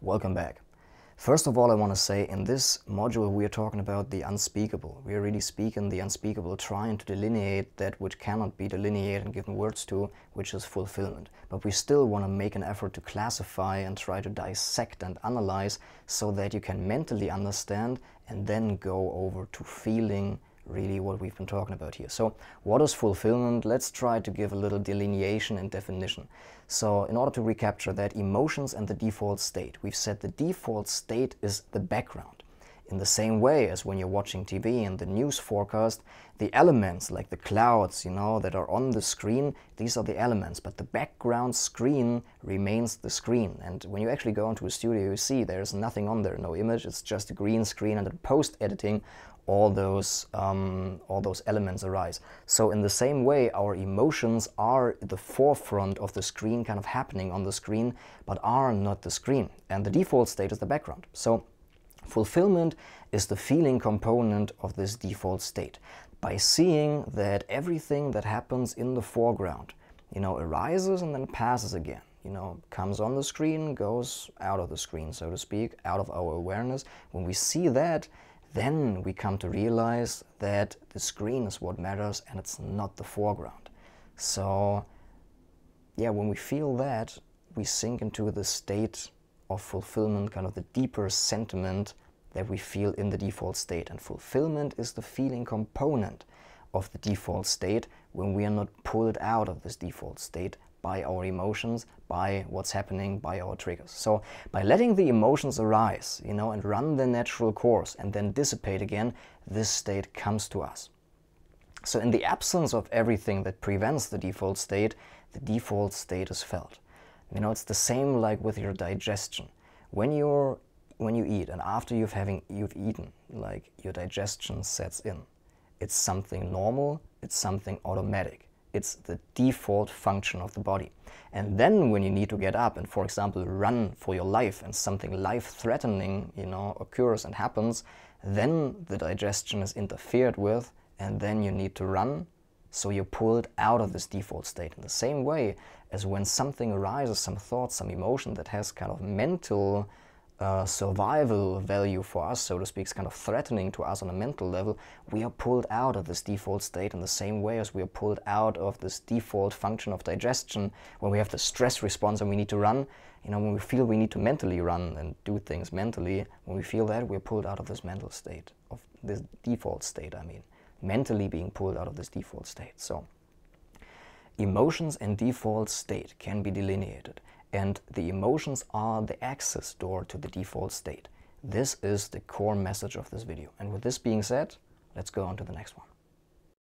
Welcome back. First of all, I want to say in this module we are talking about the unspeakable. We are really speaking the unspeakable, trying to delineate that which cannot be delineated and given words to, which is fulfillment. But we still want to make an effort to classify and try to dissect and analyze so that you can mentally understand and then go over to feeling really what we've been talking about here. So what is fulfillment? Let's try to give a little delineation and definition. So in order to recapture that, emotions and the default state. We've said the default state is the background. In the same way as when you're watching TV and the news forecast, the elements like the clouds, that are on the screen, these are the elements, but the background screen remains the screen. And when you actually go into a studio, you see there's nothing on there, no image, it's just a green screen, and in post-editing, all those elements arise. So in the same way, our emotions are the forefront of the screen, kind of happening on the screen, but are not the screen. And the default state is the background. So fulfillment is the feeling component of this default state. By seeing that everything that happens in the foreground, arises and then passes again. Comes on the screen, goes out of the screen, so to speak, out of our awareness. When we see that, then we come to realize that the screen is what matters and it's not the foreground. So yeah, when we feel that, we sink into the state of fulfillment, kind of the deeper sentiment that we feel in the default state. And fulfillment is the feeling component of the default state when we are not pulled out of this default state by our emotions, by what's happening, by our triggers. So by letting the emotions arise, and run their natural course and then dissipate again, this state comes to us. So in the absence of everything that prevents the default state is felt. It's the same like with your digestion. When you eat and after you've eaten, like your digestion sets in. It's something normal, it's something automatic. It's the default function of the body. And then when you need to get up and, for example, run for your life and something life-threatening, occurs and happens, then the digestion is interfered with and then you need to run. So you're pulled out of this default state in the same way as when something arises, some thought, some emotion that has kind of mental survival value for us, so to speak, is kind of threatening to us on a mental level, we are pulled out of this default state in the same way as we are pulled out of this default function of digestion when we have the stress response and we need to run. When we feel we need to mentally run and do things mentally, when we feel that, we're pulled out of this mental state, of this default state, mentally being pulled out of this default state. So emotions and default state can be delineated. And the emotions are the access door to the default state. This is the core message of this video. And with this being said, let's go on to the next one.